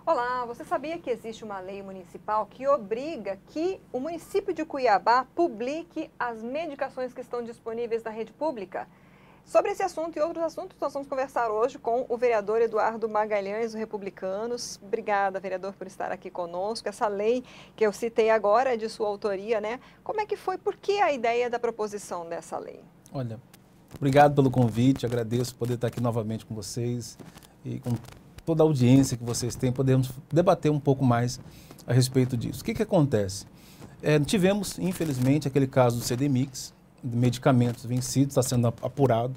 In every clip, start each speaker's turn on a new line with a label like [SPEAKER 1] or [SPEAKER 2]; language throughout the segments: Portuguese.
[SPEAKER 1] Olá, você sabia que existe uma lei municipal que obriga que o município de Cuiabá publique as medicações que estão disponíveis na rede pública? Sobre esse assunto e outros assuntos, nós vamos conversar hoje com o vereador Eduardo Magalhães, do Republicanos. Obrigada, vereador, por estar aqui conosco. Essa lei que eu citei agora é de sua autoria, né? Como é que foi? Por que a ideia da proposição dessa lei?
[SPEAKER 2] Olha, obrigado pelo convite, agradeço poder estar aqui novamente com vocês e com toda a audiência que vocês têm, podemos debater um pouco mais a respeito disso. O que acontece? Tivemos, infelizmente, aquele caso do CDMIX, de medicamentos vencidos, está sendo apurado,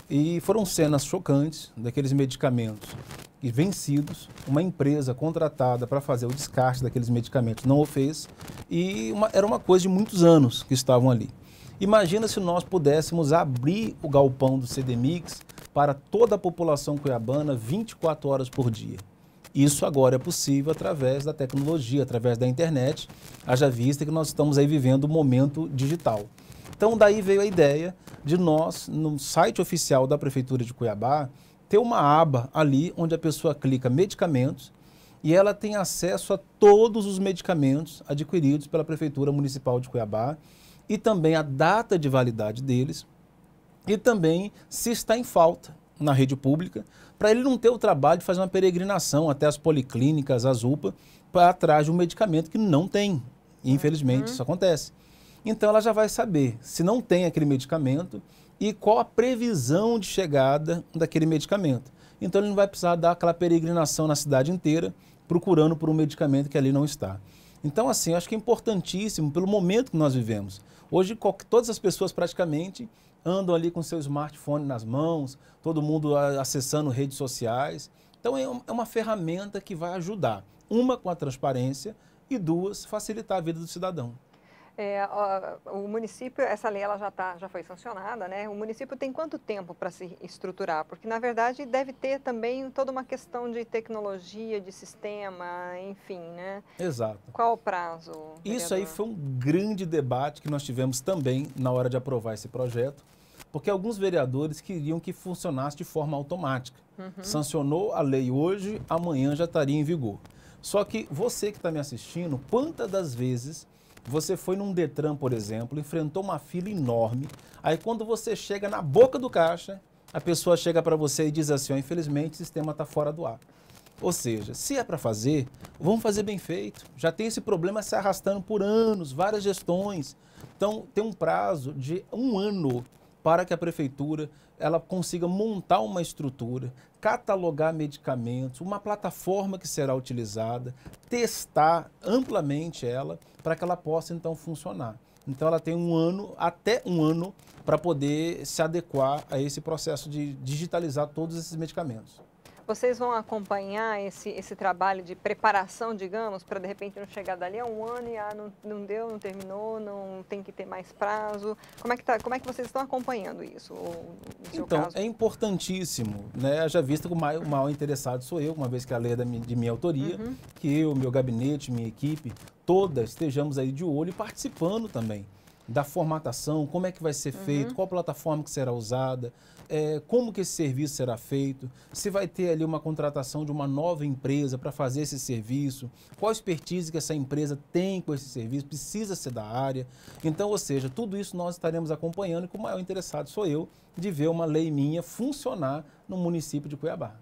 [SPEAKER 2] e foram cenas chocantes daqueles medicamentos vencidos, uma empresa contratada para fazer o descarte daqueles medicamentos não o fez, e era uma coisa de muitos anos que estavam ali. Imagina se nós pudéssemos abrir o galpão do CDMIX para toda a população cuiabana 24 horas por dia. Isso agora é possível através da tecnologia, através da internet, haja vista que nós estamos aí vivendo um momento digital. Então daí veio a ideia de nós, no site oficial da Prefeitura de Cuiabá, ter uma aba ali onde a pessoa clica medicamentos e ela tem acesso a todos os medicamentos adquiridos pela Prefeitura Municipal de Cuiabá e também a data de validade deles e também se está em falta na rede pública, para ele não ter o trabalho de fazer uma peregrinação até as policlínicas, as UPA, para atrás de um medicamento que não tem. Infelizmente, isso acontece. Então ela já vai saber se não tem aquele medicamento e qual a previsão de chegada daquele medicamento. Então ele não vai precisar dar aquela peregrinação na cidade inteira procurando por um medicamento que ali não está. Então assim, eu acho que é importantíssimo pelo momento que nós vivemos. Hoje todas as pessoas praticamente andam ali com seu smartphone nas mãos, todo mundo acessando redes sociais. Então é uma ferramenta que vai ajudar, uma com a transparência e duas, facilitar a vida do cidadão.
[SPEAKER 1] O município, essa lei ela já foi sancionada, né? O município tem quanto tempo para se estruturar? Porque, na verdade, deve ter também toda uma questão de tecnologia, de sistema, enfim, né?
[SPEAKER 2] Exato.
[SPEAKER 1] Qual o prazo,
[SPEAKER 2] Isso aí
[SPEAKER 1] vereador?
[SPEAKER 2] foi um grande debate que nós tivemos também na hora de aprovar esse projeto, porque alguns vereadores queriam que funcionasse de forma automática. Sancionou a lei hoje, amanhã já estaria em vigor. Só que você que está me assistindo, quantas das vezes você foi num Detran, por exemplo, enfrentou uma fila enorme, aí quando você chega na boca do caixa, a pessoa chega para você e diz assim, infelizmente o sistema está fora do ar. Ou seja, se é para fazer, vamos fazer bem feito. Já tem esse problema se arrastando por anos, várias gestões. Então tem um prazo de 1 ano para que a prefeitura ela consiga montar uma estrutura, catalogar medicamentos, uma plataforma que será utilizada, testar amplamente ela para que ela possa então funcionar. Então ela tem 1 ano, até 1 ano, para poder se adequar a esse processo de digitalizar todos esses medicamentos.
[SPEAKER 1] Vocês vão acompanhar esse trabalho de preparação, digamos, para de repente não chegar dali a 1 ano e não deu, não terminou, não tem que ter mais prazo. Como é que vocês estão acompanhando isso, no seu
[SPEAKER 2] Então,
[SPEAKER 1] caso?
[SPEAKER 2] é importantíssimo, né? Já visto que o maior interessado sou eu, uma vez que a lei é de minha autoria, que eu, meu gabinete, minha equipe, todas estejamos aí de olho e participando também da formatação, como é que vai ser feito, qual plataforma que será usada, como que esse serviço será feito, se vai ter ali uma contratação de uma nova empresa para fazer esse serviço, qual a expertise que essa empresa tem com esse serviço, precisa ser da área. Então, ou seja, tudo isso nós estaremos acompanhando e com o maior interessado sou eu de ver uma lei minha funcionar no município de Cuiabá.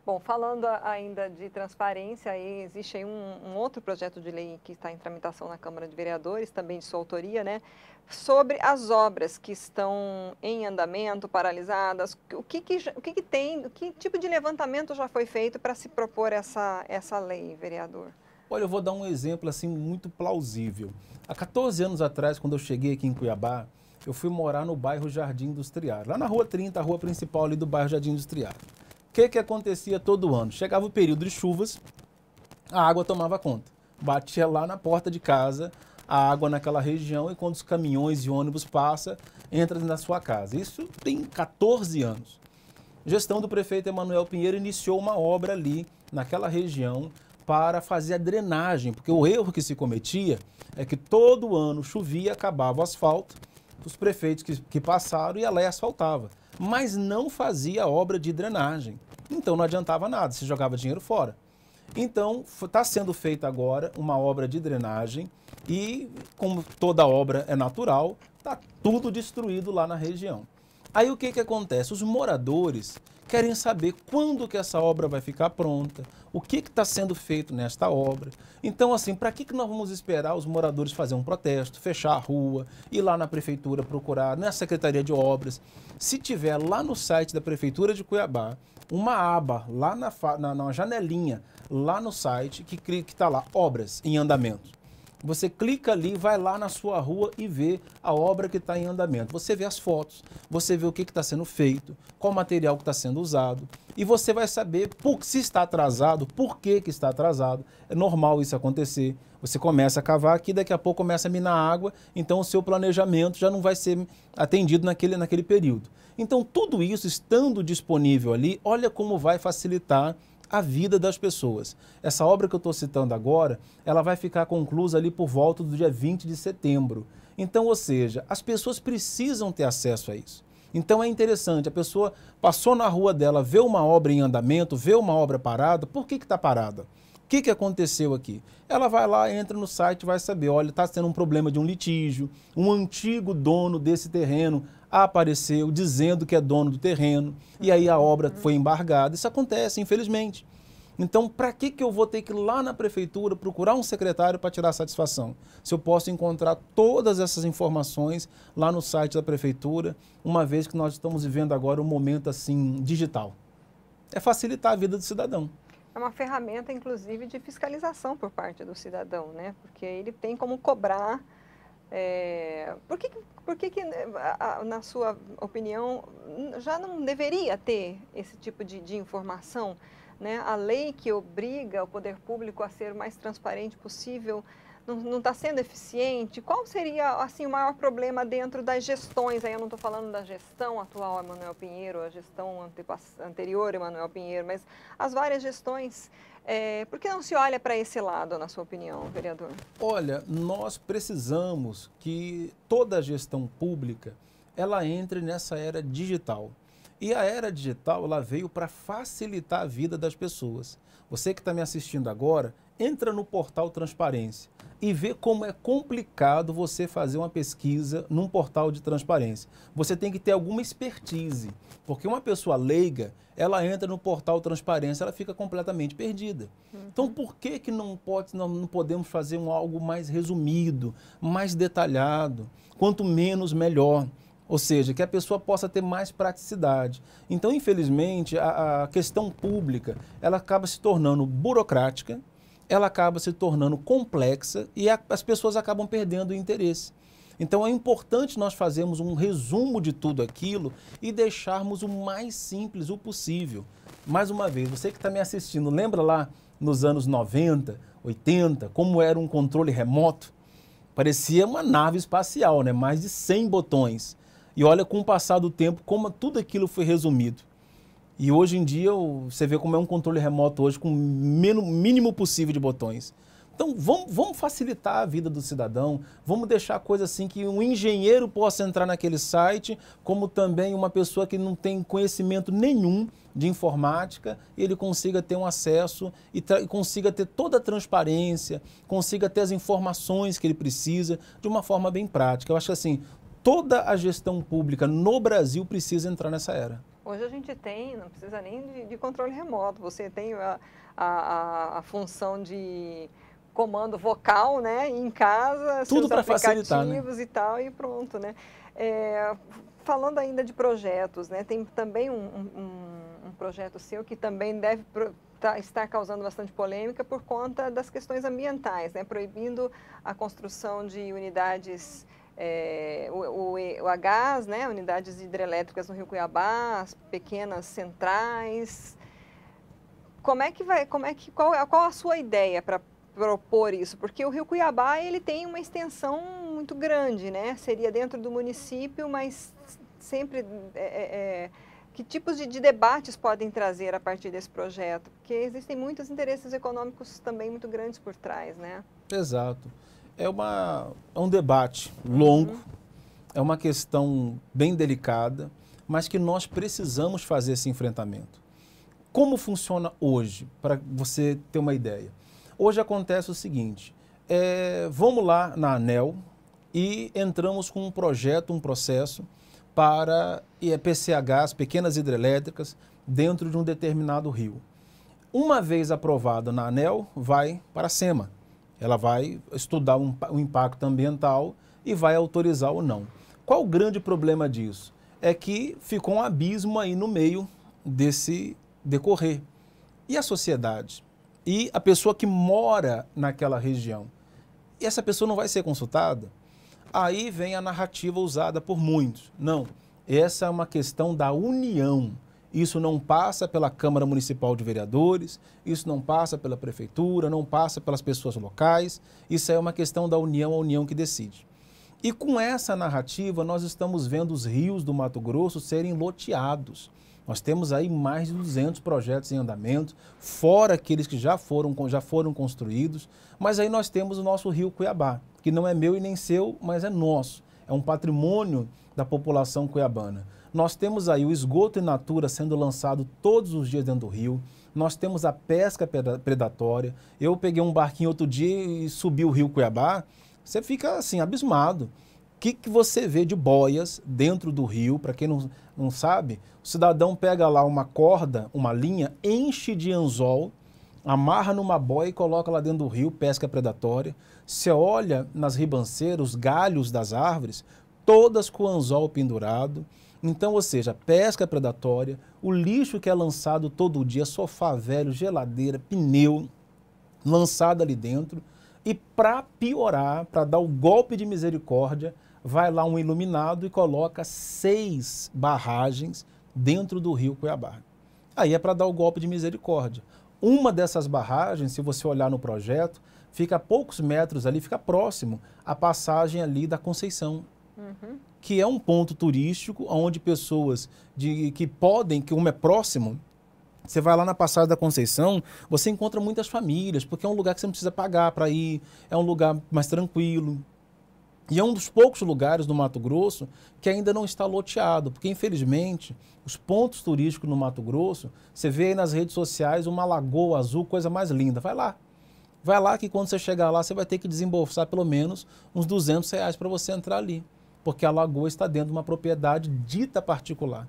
[SPEAKER 1] Bom, falando ainda de transparência, aí existe aí um outro projeto de lei que está em tramitação na Câmara de Vereadores, também de sua autoria, né? Sobre as obras que estão em andamento, paralisadas, que tipo de levantamento já foi feito para se propor essa lei, vereador?
[SPEAKER 2] Olha, eu vou dar um exemplo assim muito plausível. Há 14 anos atrás, quando eu cheguei aqui em Cuiabá, eu fui morar no bairro Jardim Industrial, lá na Rua 30, a rua principal ali do bairro Jardim Industrial. O que acontecia todo ano? Chegava o período de chuvas, a água tomava conta. Batia lá na porta de casa, a água naquela região, e quando os caminhões e ônibus passam, entra na sua casa. Isso tem 14 anos. A gestão do prefeito Emanuel Pinheiro iniciou uma obra ali, naquela região, para fazer a drenagem, porque o erro que se cometia é que todo ano chovia, acabava o asfalto, os prefeitos que passaram iam lá e asfaltava, mas não fazia obra de drenagem. Então não adiantava nada, se jogava dinheiro fora. Então, está sendo feita agora uma obra de drenagem e, como toda obra é natural, está tudo destruído lá na região. Aí o que acontece? Os moradores querem saber quando que essa obra vai ficar pronta, o que está sendo feito nesta obra. Então, assim, para que nós vamos esperar os moradores fazer um protesto, fechar a rua, ir lá na prefeitura procurar, na Secretaria de Obras? Se tiver lá no site da Prefeitura de Cuiabá, uma aba lá na janelinha, lá no site, que está lá, obras em andamento. Você clica ali, vai lá na sua rua e vê a obra que está em andamento. Você vê as fotos, você vê o que está sendo feito, qual material que está sendo usado. E você vai saber se está atrasado, por que está atrasado. É normal isso acontecer. Você começa a cavar aqui, daqui a pouco começa a minar água, então o seu planejamento já não vai ser atendido naquele período. Então tudo isso estando disponível ali, olha como vai facilitar a vida das pessoas. Essa obra que eu estou citando agora, ela vai ficar conclusa ali por volta do dia 20 de setembro. Então, ou seja, as pessoas precisam ter acesso a isso. Então é interessante, a pessoa passou na rua dela, vê uma obra em andamento, vê uma obra parada, por que está parada? O que aconteceu aqui? Ela vai lá, entra no site, vai saber, olha, está tendo um problema de um litígio, um antigo dono desse terreno apareceu dizendo que é dono do terreno, e aí a obra foi embargada. Isso acontece, infelizmente. Então, para que eu vou ter que ir lá na prefeitura procurar um secretário para tirar satisfação? Se eu posso encontrar todas essas informações lá no site da prefeitura, uma vez que nós estamos vivendo agora um momento assim digital. É facilitar a vida do cidadão.
[SPEAKER 1] É uma ferramenta, inclusive, de fiscalização por parte do cidadão, né? Porque ele tem como cobrar. Por que, na sua opinião, já não deveria ter esse tipo de informação? Né? A lei que obriga o poder público a ser o mais transparente possível não está sendo eficiente? Qual seria assim, o maior problema dentro das gestões? Aí eu não estou falando da gestão atual, Emanuel Pinheiro, a gestão anterior, Emanuel Pinheiro, mas as várias gestões. Por que não se olha para esse lado, na sua opinião, vereador?
[SPEAKER 2] Olha, nós precisamos que toda a gestão pública ela entre nessa era digital. E a era digital ela veio para facilitar a vida das pessoas. Você que está me assistindo agora, entra no portal Transparência e vê como é complicado você fazer uma pesquisa num portal de transparência. Você tem que ter alguma expertise, porque uma pessoa leiga, ela entra no portal Transparência, ela fica completamente perdida. Então, por que não podemos fazer algo mais resumido, mais detalhado? Quanto menos, melhor. Ou seja, que a pessoa possa ter mais praticidade. Então, infelizmente, a questão pública, ela acaba se tornando burocrática, ela acaba se tornando complexa e as pessoas acabam perdendo o interesse. Então, é importante nós fazermos um resumo de tudo aquilo e deixarmos o mais simples o possível. Mais uma vez, você que está me assistindo, lembra lá nos anos 90, 80, como era um controle remoto? Parecia uma nave espacial, né? Mais de 100 botões. E olha, com o passar do tempo, como tudo aquilo foi resumido. E hoje em dia, você vê como é um controle remoto hoje, com o mínimo possível de botões. Então, vamos facilitar a vida do cidadão, vamos deixar a coisa assim que um engenheiro possa entrar naquele site, como também uma pessoa que não tem conhecimento nenhum de informática, ele consiga ter um acesso e consiga ter toda a transparência, consiga ter as informações que ele precisa de uma forma bem prática. Eu acho que assim, toda a gestão pública no Brasil precisa entrar nessa era.
[SPEAKER 1] Hoje a gente tem, não precisa nem de controle remoto, você tem a função de comando vocal, né, em casa,
[SPEAKER 2] tudo
[SPEAKER 1] seus
[SPEAKER 2] aplicativos,
[SPEAKER 1] né? E tal, e pronto, né. Falando ainda de projetos, né, tem também um projeto seu que também deve estar causando bastante polêmica por conta das questões ambientais, né, proibindo a construção de unidades a gás, né, unidades hidrelétricas no Rio Cuiabá, as pequenas centrais. Qual a sua ideia para propor isso? Porque o Rio Cuiabá ele tem uma extensão muito grande, né? Seria dentro do município, mas sempre que tipos de debates podem trazer a partir desse projeto? Porque existem muitos interesses econômicos também muito grandes por trás, né?
[SPEAKER 2] Exato. É um debate longo, é uma questão bem delicada, mas que nós precisamos fazer esse enfrentamento. Como funciona hoje, para você ter uma ideia? Hoje acontece o seguinte, vamos lá na ANEEL e entramos com um projeto, um processo para PCHs, pequenas hidrelétricas, dentro de um determinado rio. Uma vez aprovado na ANEEL, vai para a SEMA. Ela vai estudar o impacto ambiental e vai autorizar ou não. Qual o grande problema disso? É que ficou um abismo aí no meio desse decorrer. E a sociedade? E a pessoa que mora naquela região? E essa pessoa não vai ser consultada? Aí vem a narrativa usada por muitos. Não, essa é uma questão da União. Isso não passa pela Câmara Municipal de Vereadores, isso não passa pela Prefeitura, não passa pelas pessoas locais, isso é uma questão da União, a União que decide. E com essa narrativa, nós estamos vendo os rios do Mato Grosso serem loteados. Nós temos aí mais de 200 projetos em andamento, fora aqueles que já foram construídos, mas aí nós temos o nosso rio Cuiabá, que não é meu e nem seu, mas é nosso. É um patrimônio da população cuiabana. Nós temos aí o esgoto in natura sendo lançado todos os dias dentro do rio. Nós temos a pesca predatória. Eu peguei um barquinho outro dia e subi o rio Cuiabá. Você fica assim, abismado. O que você vê de boias dentro do rio? Para quem não sabe, o cidadão pega lá uma corda, uma linha, enche de anzol, amarra numa boia e coloca lá dentro do rio, pesca predatória. Você olha nas ribanceiras, os galhos das árvores, todas com anzol pendurado. Então, ou seja, pesca predatória, o lixo que é lançado todo dia, sofá velho, geladeira, pneu, lançado ali dentro. E para piorar, para dar o golpe de misericórdia, vai lá um iluminado e coloca 6 barragens dentro do rio Cuiabá. Aí é para dar o golpe de misericórdia. Uma dessas barragens, se você olhar no projeto, fica a poucos metros ali, fica próximo à passagem ali da Conceição. Que é um ponto turístico onde pessoas como é próximo, você vai lá na Passagem da Conceição, você encontra muitas famílias, porque é um lugar que você não precisa pagar para ir, é um lugar mais tranquilo. E é um dos poucos lugares no Mato Grosso que ainda não está loteado, porque infelizmente os pontos turísticos no Mato Grosso, você vê aí nas redes sociais uma lagoa azul, coisa mais linda, vai lá. Vai lá que quando você chegar lá, você vai ter que desembolsar pelo menos uns R$200 para você entrar ali. Porque a lagoa está dentro de uma propriedade dita particular.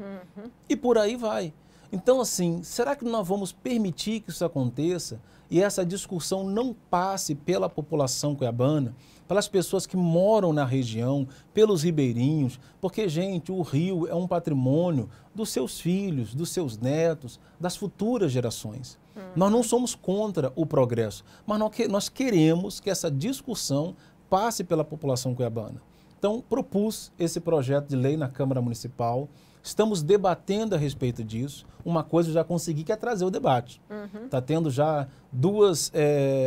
[SPEAKER 2] E por aí vai. Então, assim, será que nós vamos permitir que isso aconteça e essa discussão não passe pela população cuiabana, pelas pessoas que moram na região, pelos ribeirinhos? Porque, gente, o rio é um patrimônio dos seus filhos, dos seus netos, das futuras gerações. Nós não somos contra o progresso, mas nós queremos que essa discussão passe pela população cuiabana. Então, propus esse projeto de lei na Câmara Municipal, estamos debatendo a respeito disso. Uma coisa eu já consegui, que é trazer o debate. Está tendo já 2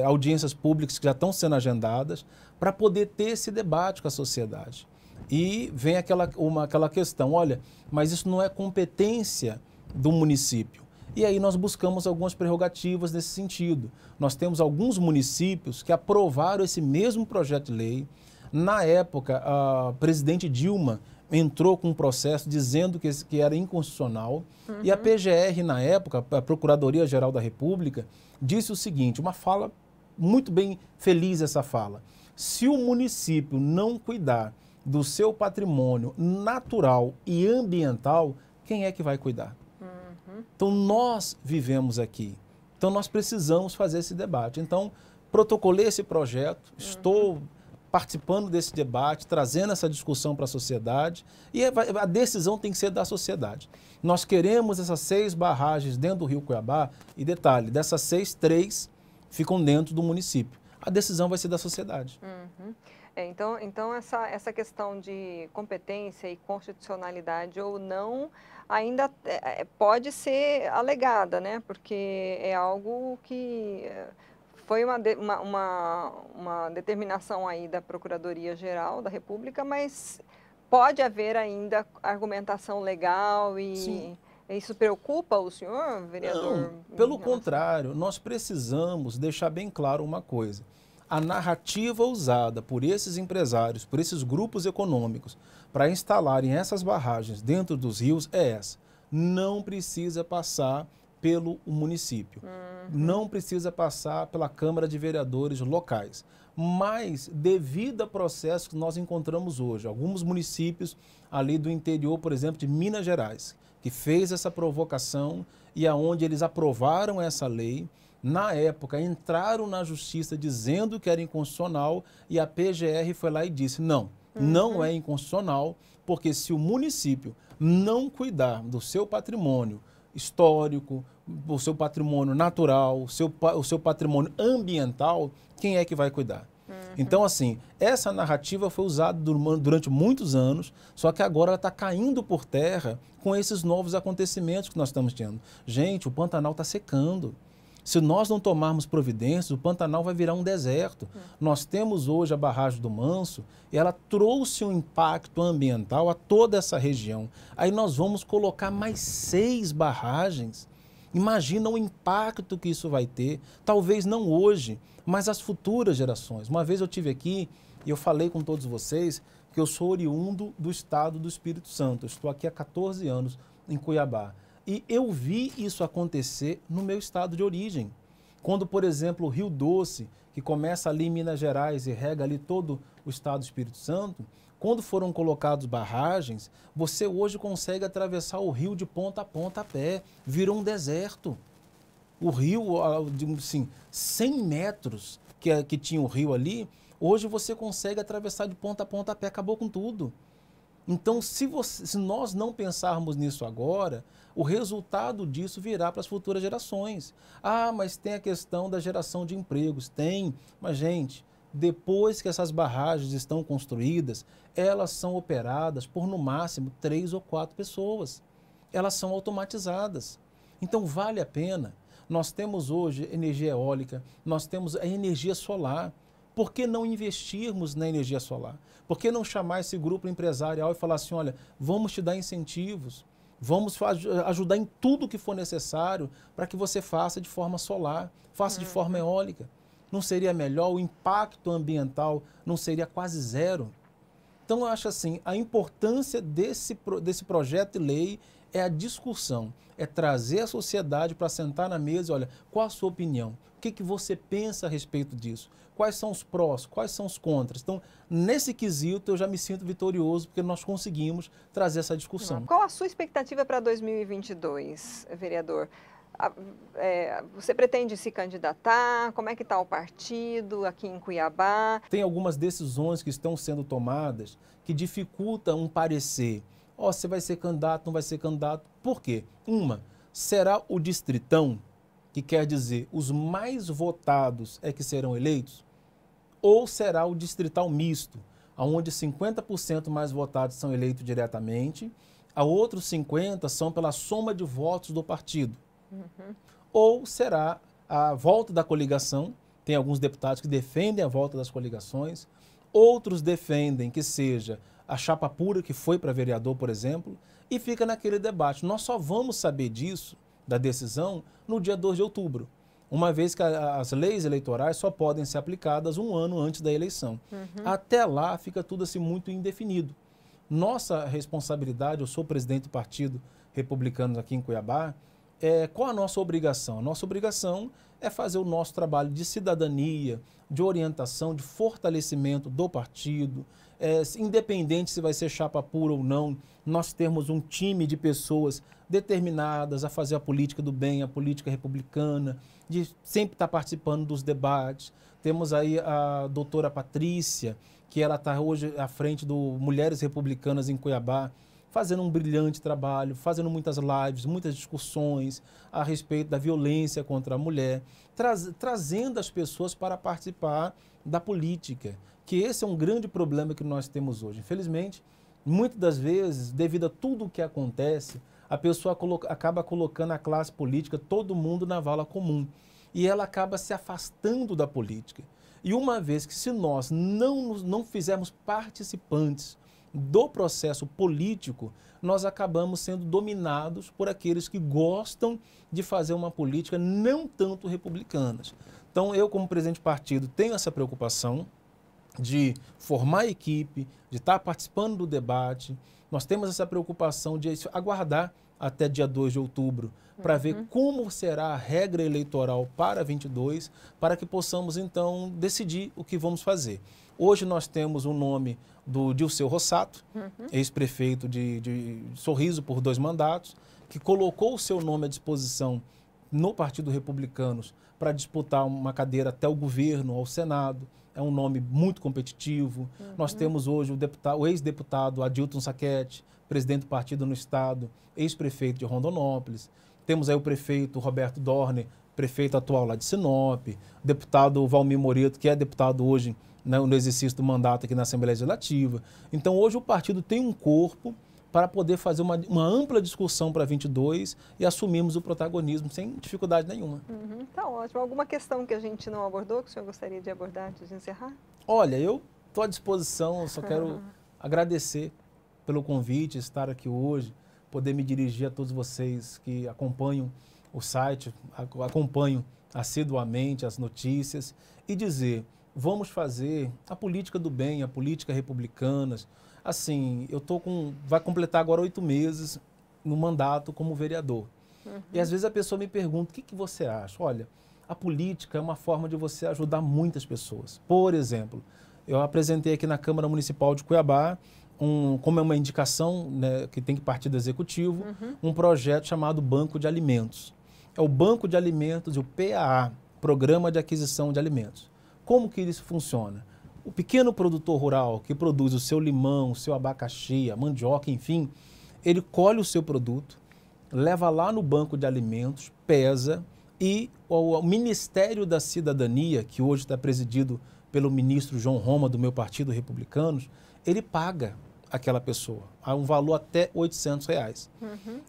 [SPEAKER 2] audiências públicas que já estão sendo agendadas para poder ter esse debate com a sociedade. E vem aquela questão, olha, mas isso não é competência do município. E aí nós buscamos algumas prerrogativas nesse sentido. Nós temos alguns municípios que aprovaram esse mesmo projeto de lei. Na época, a presidente Dilma entrou com um processo dizendo que era inconstitucional. E a PGR, na época, a Procuradoria-Geral da República, disse o seguinte, uma fala muito bem feliz essa fala. Se o município não cuidar do seu patrimônio natural e ambiental, quem é que vai cuidar? Então, nós vivemos aqui. Então, nós precisamos fazer esse debate. Então, protocolei esse projeto, estou participando desse debate, trazendo essa discussão para a sociedade, e a decisão tem que ser da sociedade. Nós queremos essas 6 barragens dentro do rio Cuiabá, e detalhe, dessas 6, 3 ficam dentro do município. A decisão vai ser da sociedade.
[SPEAKER 1] Então essa questão de competência e constitucionalidade ou não ainda pode ser alegada, né? Porque é algo que foi uma determinação aí da Procuradoria-Geral da República, mas pode haver ainda argumentação legal e... Sim. Isso preocupa o senhor, vereador?
[SPEAKER 2] Não, pelo contrário, nós precisamos deixar bem claro uma coisa. A narrativa usada por esses empresários, por esses grupos econômicos, para instalarem essas barragens dentro dos rios é essa. Não precisa passar pelo município. Não precisa passar pela Câmara de Vereadores locais. Mas, devido ao processo que nós encontramos hoje, alguns municípios ali do interior, por exemplo, de Minas Gerais, que fez essa provocação e aonde eles aprovaram essa lei, na época entraram na justiça dizendo que era inconstitucional e a PGR foi lá e disse, não, não é inconstitucional, porque se o município não cuidar do seu patrimônio histórico, o seu patrimônio natural, o seu patrimônio ambiental, quem é que vai cuidar? Então, assim, essa narrativa foi usada durante muitos anos, só que agora ela está caindo por terra com esses novos acontecimentos que nós estamos tendo. Gente, o Pantanal está secando. Se nós não tomarmos providências, o Pantanal vai virar um deserto. Nós temos hoje a barragem do Manso e ela trouxe um impacto ambiental a toda essa região. Aí nós vamos colocar mais 6 barragens. Imagina o impacto que isso vai ter, talvez não hoje, mas as futuras gerações. Uma vez eu estive aqui e eu falei com todos vocês que eu sou oriundo do estado do Espírito Santo. Eu estou aqui há 14 anos em Cuiabá. E eu vi isso acontecer no meu estado de origem. Quando, por exemplo, o Rio Doce, que começa ali em Minas Gerais e rega ali todo o estado do Espírito Santo, quando foram colocados barragens, você hoje consegue atravessar o rio de ponta a pé, virou um deserto. O rio, assim, 100 metros que tinha o rio ali, hoje você consegue atravessar de ponta a pé, acabou com tudo. Então, se nós não pensarmos nisso agora, o resultado disso virá para as futuras gerações. Ah, mas tem a questão da geração de empregos. Tem, mas, gente, depois que essas barragens estão construídas, elas são operadas por, no máximo, 3 ou 4 pessoas. Elas são automatizadas. Então, vale a pena. Nós temos hoje energia eólica, nós temos a energia solar. Por que não investirmos na energia solar? Por que não chamar esse grupo empresarial e falar assim, olha, vamos te dar incentivos, vamos ajudar em tudo que for necessário para que você faça de forma solar, faça de forma eólica. Não seria melhor? O impacto ambiental não seria quase zero? Então, eu acho assim, a importância desse projeto de lei é a discussão, é trazer a sociedade para sentar na mesa e olha, qual a sua opinião? O que você pensa a respeito disso? Quais são os prós? Quais são os contras? Então, nesse quesito, eu já me sinto vitorioso porque nós conseguimos trazer essa discussão.
[SPEAKER 1] Qual a sua expectativa para 2022, vereador? Você pretende se candidatar? Como é que está o partido aqui em Cuiabá?
[SPEAKER 2] Tem algumas decisões que estão sendo tomadas que dificultam um parecer. Você vai ser candidato, não vai ser candidato. Por quê? Será o distritão, que quer dizer os mais votados é que serão eleitos? Ou será o distrital misto, onde 50% mais votados são eleitos diretamente, a outros 50% são pela soma de votos do partido? Ou será a volta da coligação? Tem alguns deputados que defendem a volta das coligações, outros defendem que seja a chapa pura que foi para vereador, por exemplo, e fica naquele debate. Nós só vamos saber disso, da decisão, no dia 2 de outubro, uma vez que as leis eleitorais só podem ser aplicadas um ano antes da eleição. Até lá fica tudo assim muito indefinido. Nossa responsabilidade, eu sou presidente do Partido Republicano aqui em Cuiabá, qual a nossa obrigação? A nossa obrigação é fazer o nosso trabalho de cidadania, de orientação, de fortalecimento do partido, independente se vai ser chapa pura ou não, nós temos um time de pessoas determinadas a fazer a política do bem, a política republicana, de sempre estar participando dos debates. Temos aí a doutora Patrícia, que ela está hoje à frente do Mulheres Republicanas em Cuiabá, fazendo um brilhante trabalho, fazendo muitas lives, muitas discussões a respeito da violência contra a mulher, trazendo as pessoas para participar da política, que esse é um grande problema que nós temos hoje. Infelizmente, muitas das vezes, devido a tudo o que acontece, a pessoa acaba colocando a classe política, todo mundo na vala comum, e ela acaba se afastando da política. E uma vez que se nós não fizermos participantes do processo político, nós acabamos sendo dominados por aqueles que gostam de fazer uma política não tanto republicanas. Então, eu, como presidente de partido, tenho essa preocupação de formar equipe, de estar participando do debate. Nós temos essa preocupação de aguardar até dia 2 de outubro, para ver como será a regra eleitoral para 22, para que possamos, então, decidir o que vamos fazer. Hoje nós temos o nome do Dilceu Rossato, ex-prefeito de Sorriso por 2 mandatos, que colocou o seu nome à disposição no Partido Republicanos para disputar uma cadeira até o governo, ao Senado. É um nome muito competitivo. Nós temos hoje o ex-deputado Adilton Saquete, presidente do partido no estado, ex-prefeito de Rondonópolis. Temos aí o prefeito Roberto Dorner, prefeito atual lá de Sinop, deputado Valmir Moreto, que é deputado hoje, né, no exercício do mandato aqui na Assembleia Legislativa. Então hoje o partido tem um corpo para poder fazer uma ampla discussão para 22 e assumirmos o protagonismo sem dificuldade nenhuma.
[SPEAKER 1] Tá ótimo. Alguma questão que a gente não abordou, que o senhor gostaria de abordar antes de encerrar?
[SPEAKER 2] Olha, eu estou à disposição, eu só quero agradecer pelo convite, estar aqui hoje, poder me dirigir a todos vocês que acompanham o site, acompanham assiduamente as notícias e dizer, vamos fazer a política do bem, a política republicana. Assim, vai completar agora 8 meses no mandato como vereador. E às vezes a pessoa me pergunta, o que você acha? Olha, a política é uma forma de você ajudar muitas pessoas. Por exemplo, eu apresentei aqui na Câmara Municipal de Cuiabá, como é uma indicação, né, que tem que partir do Executivo, um projeto chamado Banco de Alimentos. É o Banco de Alimentos e o PAA, Programa de Aquisição de Alimentos. Como que isso funciona? O pequeno produtor rural que produz o seu limão, o seu abacaxi, a mandioca, enfim, ele colhe o seu produto, leva lá no banco de alimentos, pesa e o Ministério da Cidadania, que hoje está presidido pelo ministro João Roma, do meu Partido Republicanos, ele paga aquela pessoa a um valor até R$800.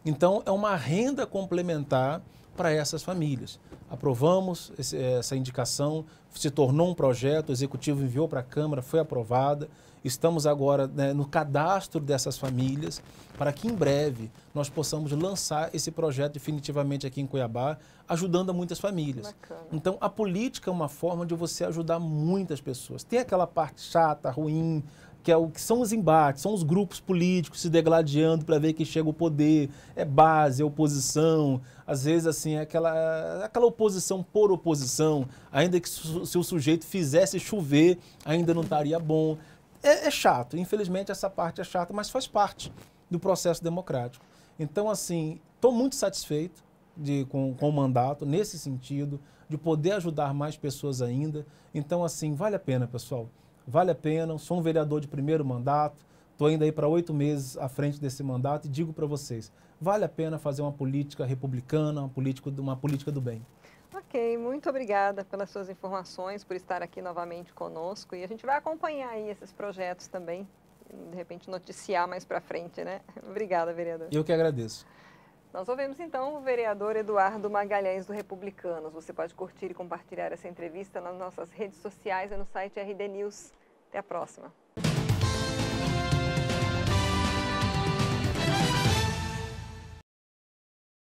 [SPEAKER 2] Então, é uma renda complementar para essas famílias. Aprovamos essa indicação, se tornou um projeto, o Executivo enviou para a Câmara, foi aprovada. Estamos agora, né, no cadastro dessas famílias para que em breve nós possamos lançar esse projeto definitivamente aqui em Cuiabá, ajudando a muitas famílias.
[SPEAKER 1] Bacana.
[SPEAKER 2] Então, a política é uma forma de você ajudar muitas pessoas. Tem aquela parte chata, ruim, que são os embates, são os grupos políticos se degladiando para ver quem chega ao poder, é base, é oposição, às vezes assim, é aquela oposição por oposição, ainda que se o sujeito fizesse chover, ainda não estaria bom. É chato, infelizmente essa parte é chata, mas faz parte do processo democrático. Então, assim, estou muito satisfeito com o mandato, nesse sentido, de poder ajudar mais pessoas ainda. Então, assim, vale a pena, pessoal. Vale a pena, sou um vereador de primeiro mandato, estou indo aí para 8 meses à frente desse mandato e digo para vocês, vale a pena fazer uma política republicana, uma política do bem.
[SPEAKER 1] Ok, muito obrigada pelas suas informações, por estar aqui novamente conosco e a gente vai acompanhar aí esses projetos também, de repente noticiar mais para frente, né? Obrigada, vereador.
[SPEAKER 2] Eu que agradeço.
[SPEAKER 1] Nós ouvimos então o vereador Eduardo Magalhães do Republicanos. Você pode curtir e compartilhar essa entrevista nas nossas redes sociais e no site RD News. Até a próxima.